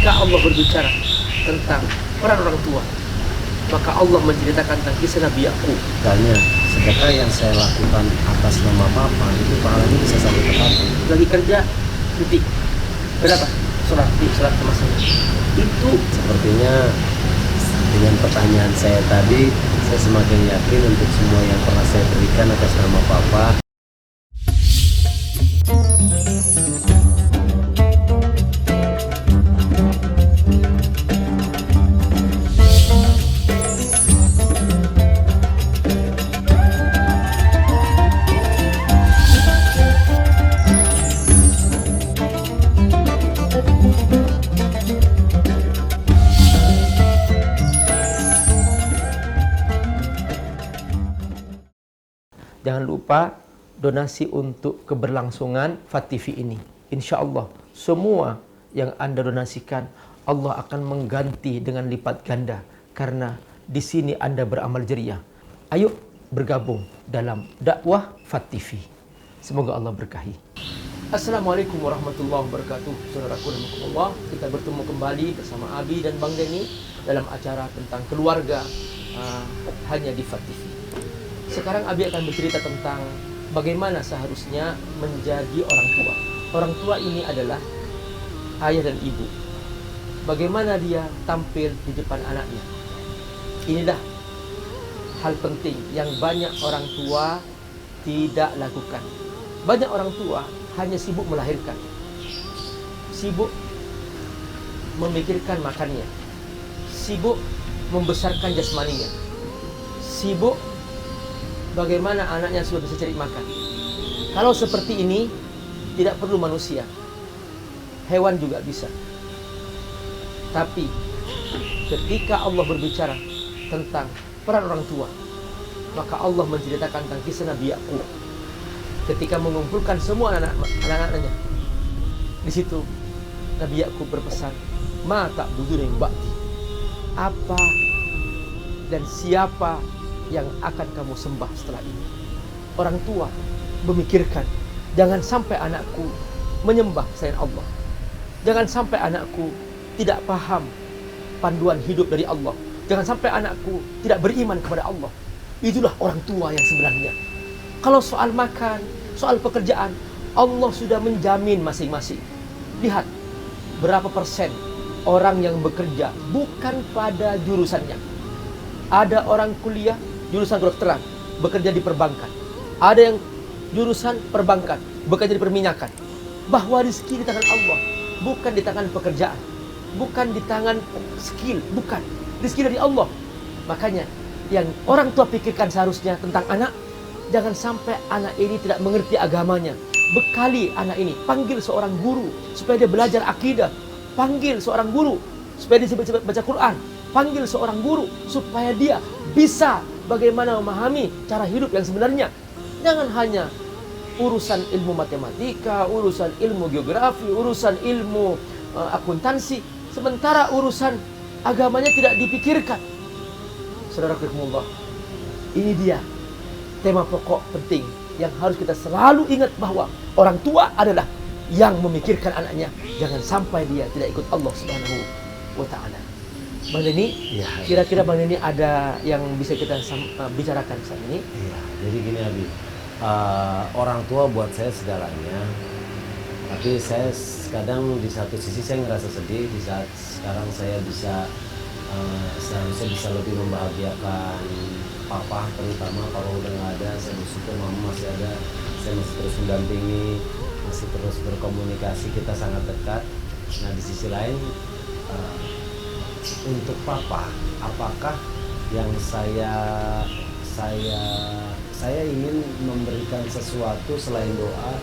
ketika Allah berbicara tentang peran orang tua, maka Allah menceritakan tentang kisah Nabi Yakub. Tanya, sedekah yang saya lakukan atas nama papa itu pahalanya bisa sampai ke papa. Lagi kerja, titik. Berapa? Sholat sama saya. Itu Sepertinya dengan pertanyaan saya tadi, saya semakin yakin untuk semua yang pernah saya berikan atas nama papa. jangan lupa donasi untuk keberlangsungan FAT-TV ini. Insya Allah semua yang Anda donasikan Allah akan mengganti dengan lipat ganda, karena di sini Anda beramal jariah. Ayo bergabung dalam dakwah FAT-TV. Semoga Allah berkahi. Assalamualaikum warahmatullahi wabarakatuh. Saudaraku dan Allah, kita bertemu kembali bersama Abi dan Bang Denny dalam acara tentang keluarga hanya di FAT-TV. Sekarang Abi akan bercerita tentang bagaimana seharusnya menjadi orang tua. Orang tua ini adalah ayah dan ibu. Bagaimana dia tampil di depan anaknya. Inilah hal penting yang banyak orang tua tidak lakukan. Banyak orang tua hanya sibuk melahirkan, sibuk memikirkan makannya, sibuk membesarkan jasmaninya, sibuk bagaimana anaknya sudah bisa cari makan. Kalau seperti ini, tidak perlu manusia, hewan juga bisa. Tapi ketika Allah berbicara tentang peran orang tua, maka Allah menceritakan tentang kisah Nabi Yakub ketika mengumpulkan semua anak-anaknya. Di situ Nabi Yakub berpesan, "Ma ta'buduna min ba'di." Apa dan siapa yang akan kamu sembah setelah ini? Orang tua memikirkan, jangan sampai anakku menyembah selain Allah. Jangan sampai anakku tidak paham panduan hidup dari Allah. Jangan sampai anakku tidak beriman kepada Allah. Itulah orang tua yang sebenarnya. Kalau soal makan, soal pekerjaan, Allah sudah menjamin masing-masing. Lihat berapa persen orang yang bekerja bukan pada jurusannya. Ada orang kuliah jurusan kedokteran, bekerja di perbankan. Ada yang jurusan perbankan, bekerja di perminyakan. Bahwa rezeki di tangan Allah, bukan di tangan pekerjaan, bukan di tangan skill, bukan. Rezeki dari Allah. Makanya yang orang tua pikirkan seharusnya tentang anak, jangan sampai anak ini tidak mengerti agamanya. Bekali anak ini, panggil seorang guru supaya dia belajar akidah, panggil seorang guru supaya dia bisa baca Quran, panggil seorang guru supaya dia bisa bagaimana memahami cara hidup yang sebenarnya. Jangan hanya urusan ilmu matematika, urusan ilmu geografi, urusan ilmu akuntansi, sementara urusan agamanya tidak dipikirkan. Saudara-saudara, ini dia tema pokok penting yang harus kita selalu ingat, bahwa orang tua adalah yang memikirkan anaknya. Jangan sampai dia tidak ikut Allah Subhanahu wa Ta'ala. Bang Denny, kira-kira Bang Denny ada yang bisa kita bicarakan saat ini? Iya, jadi gini Abi, orang tua buat saya segalanya. Tapi saya kadang di satu sisi saya ngerasa sedih di saat sekarang saya bisa seharusnya bisa lebih membahagiakan papa, terutama kalau udah nggak ada. Saya bersyukur mama masih ada, saya masih terus mendampingi, masih terus berkomunikasi, kita sangat dekat. Nah di sisi lain, untuk papa, apakah yang saya ingin memberikan sesuatu selain doa?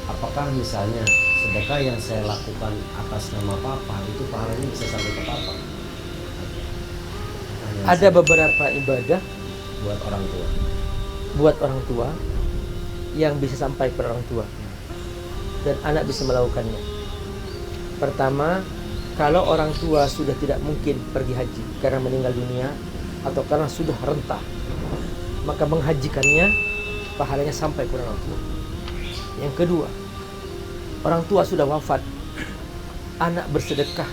Apakah misalnya sedekah yang saya lakukan atas nama papa itu pahalanya bisa sampai ke papa? Ada beberapa ibadah buat orang tua yang bisa sampai ke orang tua dan anak bisa melakukannya. Pertama, kalau orang tua sudah tidak mungkin pergi haji karena meninggal dunia atau karena sudah renta, maka menghajikannya pahalanya sampai ke orang tua. Yang kedua, orang tua sudah wafat, anak bersedekah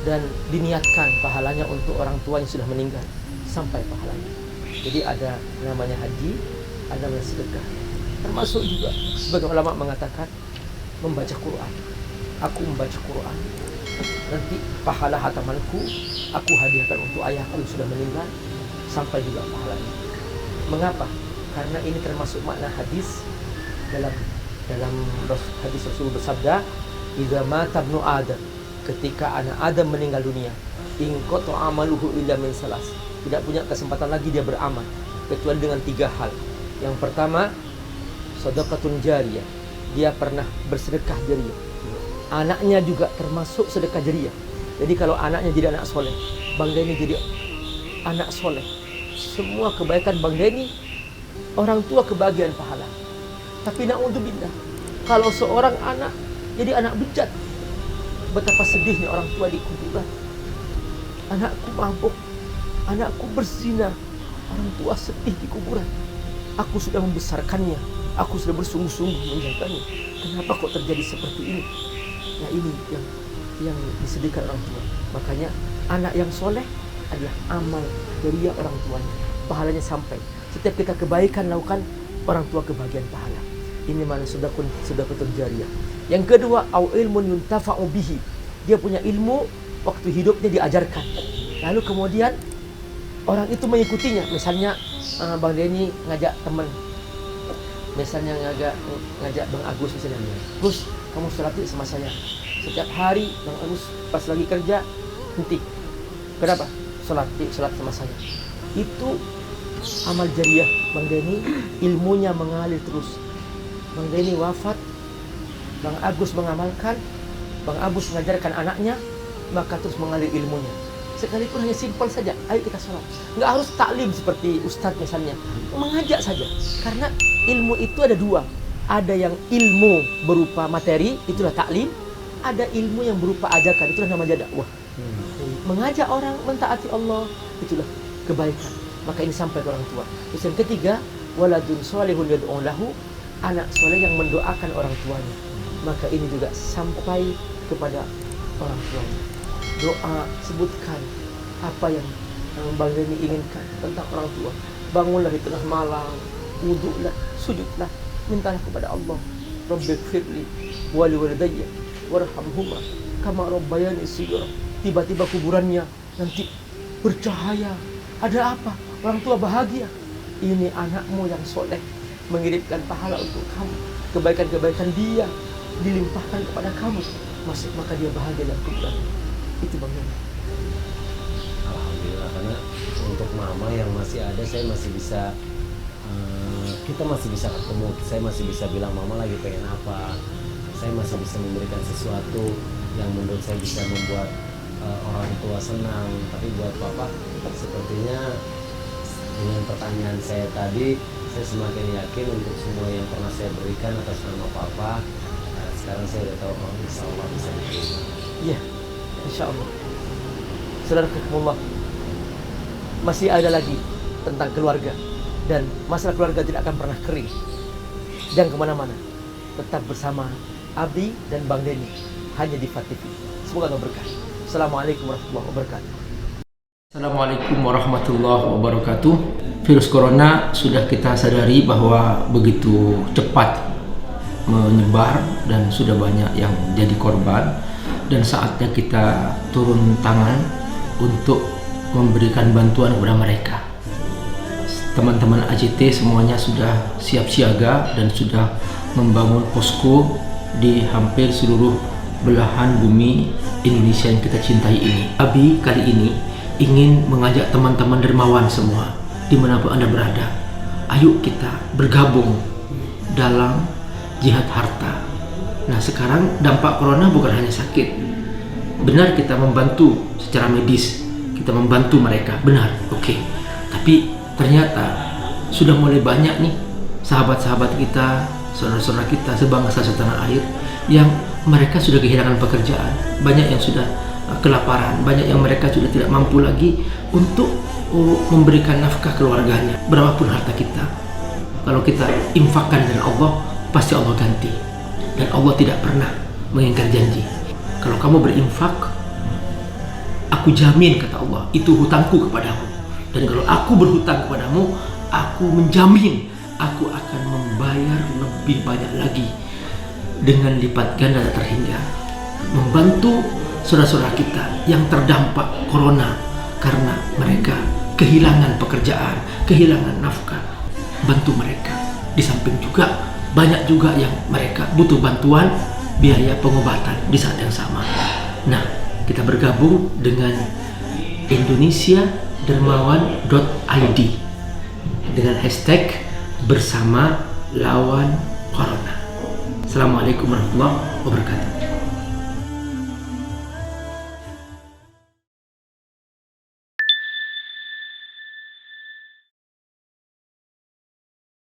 dan diniatkan pahalanya untuk orang tua yang sudah meninggal sampai pahalanya. Jadi ada namanya haji, ada namanya sedekah. Termasuk juga sebagian ulama mengatakan membaca Quran. Aku membaca Quran, nanti pahala hatamanku aku hadiahkan untuk ayahku yang sudah meninggal sampai juga pahalanya. Mengapa? Karena ini termasuk makna hadis dalam hadis Rasul bersabda, "Idza mata ibnu Adam," ketika anak Adam meninggal dunia, "in qata amaluhu illa min salas." Tidak punya kesempatan lagi dia beramal kecuali dengan 3 hal. Yang pertama, sedekatun jariyah. Dia pernah bersedekah jariyah. Anaknya juga termasuk sedekah jariyah. Jadi kalau anaknya jadi anak soleh, Bang Denny jadi anak soleh, semua kebaikan Bang Denny, orang tua kebahagiaan pahala. Tapi na'udzubillah, kalau seorang anak jadi anak bejat, betapa sedihnya orang tua di kuburan. Anakku mabuk, anakku berzina, orang tua sedih di kuburan. Aku sudah membesarkannya, aku sudah bersungguh-sungguh menjaganya. Kenapa kok terjadi seperti ini? Nah ini yang disedihkan orang tua. Makanya anak yang soleh adalah amal jariah orang tuanya. Pahalanya sampai. Setiap kita kebaikan lakukan, orang tua kebahagiaan pahala. Ini mana sedekatun jariyah. Yang kedua, au ilmun yuntafa'u bihi. Dia punya ilmu, waktu hidupnya diajarkan. Lalu kemudian orang itu mengikutinya. Misalnya Bang Denny ngajak teman, misalnya ngajak Bang Agus misalnya, "Gus, kamu sholat yuk sama saya." Setiap hari Bang Agus pas lagi kerja, henti. Kenapa? Sholat sama saya. Itu amal jariah Bang Denny, ilmunya mengalir terus. Bang Denny wafat, Bang Agus mengamalkan, Bang Agus mengajarkan anaknya, maka terus mengalir ilmunya. Sekalipun hanya simpel saja, ayo kita sholat. Nggak harus taklim seperti ustadz misalnya, mengajak saja. Karena ilmu itu ada 2. Ada yang ilmu berupa materi, itulah taklim. Ada ilmu yang berupa ajakan, itulah namanya dakwah. Mengajak orang mentaati Allah, itulah kebaikan. Maka ini sampai ke orang tua. Terus yang ketiga, waladun sholihun yad'u lahu, anak soleh yang mendoakan orang tuanya. Maka ini juga sampai kepada orang tuanya. Doa, sebutkan apa yang Bang Denny inginkan tentang orang tua. Bangunlah di tengah malam, wudu'lah, sujudlah, mintalah kepada Allah, Rabbighfirli wa liwalidayya warhamhuma kama rabbayani shighra. Tiba-tiba kuburannya nanti bercahaya. Ada apa? Orang tua bahagia. Ini anakmu yang soleh mengirimkan pahala untuk kamu. Kebaikan-kebaikan dia dilimpahkan kepada kamu. Maka dia bahagia dalam kuburan. Itu Bang Denny. Alhamdulillah, karena untuk mama yang masih ada, saya masih bisa kita masih bisa ketemu, saya masih bisa bilang mama lagi pengen apa, saya masih bisa memberikan sesuatu yang menurut saya bisa membuat orang tua senang. Tapi buat papa, sepertinya dengan pertanyaan saya tadi, saya semakin yakin untuk semua yang pernah saya berikan atas nama papa, sekarang saya udah tahu, oh insya Allah bisa diterima. Iya, insya Allah. Saudara-saudara, masih ada lagi tentang keluarga. Dan masalah keluarga tidak akan pernah kering. Jangan kemana-mana. Tetap bersama Abi dan Bang Denny hanya di FAT TV. Semoga Allah berkah. Assalamualaikum warahmatullahi wabarakatuh. Assalamualaikum warahmatullahi wabarakatuh. Virus corona sudah kita sadari bahwa begitu cepat menyebar dan sudah banyak yang jadi korban. Dan saatnya kita turun tangan untuk memberikan bantuan kepada mereka. Teman-teman ACT semuanya sudah siap siaga dan sudah membangun posko di hampir seluruh belahan bumi Indonesia yang kita cintai ini. Abi kali ini ingin mengajak teman-teman dermawan semua dimanapun Anda berada. Ayo kita bergabung dalam jihad harta. Nah sekarang dampak corona bukan hanya sakit. Benar kita membantu secara medis, kita membantu mereka, benar, oke. Tapi ternyata sudah mulai banyak nih sahabat-sahabat kita, saudara-saudara kita sebangsa setanah air yang mereka sudah kehilangan pekerjaan, banyak yang sudah kelaparan, banyak yang mereka sudah tidak mampu lagi untuk memberikan nafkah keluarganya. Berapapun harta kita, kalau kita infakkan dengan Allah, pasti Allah ganti. Dan Allah tidak pernah mengingkar janji. Kalau kamu berinfak, aku jamin, kata Allah, itu hutangku kepadamu. Dan kalau aku berhutang kepadamu, aku menjamin aku akan membayar lebih banyak lagi dengan lipat ganda tak terhingga. Membantu saudara-saudara kita yang terdampak corona karena mereka kehilangan pekerjaan, kehilangan nafkah. Bantu mereka. Di samping juga banyak juga yang mereka butuh bantuan biaya pengobatan di saat yang sama. Nah, kita bergabung dengan indonesiadermawan.id dengan hashtag bersama lawan corona. Assalamualaikum warahmatullahi wabarakatuh.